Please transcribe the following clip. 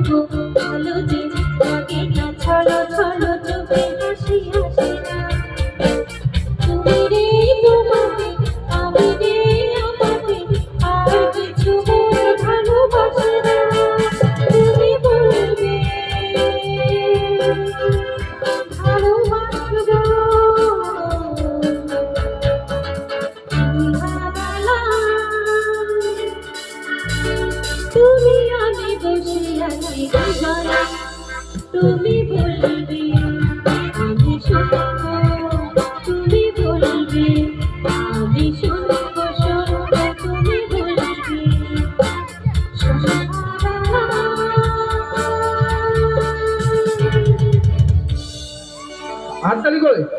গো ভালো যে লাগে না ছলো ছলো চোখে হাসি হাসি না তুমি রে তোমাকে আমি রে আমাকে আর কিছু মন ভালোবাসে না তুমি বলবে ভালোবাসবো তুমি আমি বসে আছি গানা তুমি বলবে আমি শুনবো তুমি বলবে আমি শুনবো শুনবো তুমি বলবে হাততালি করে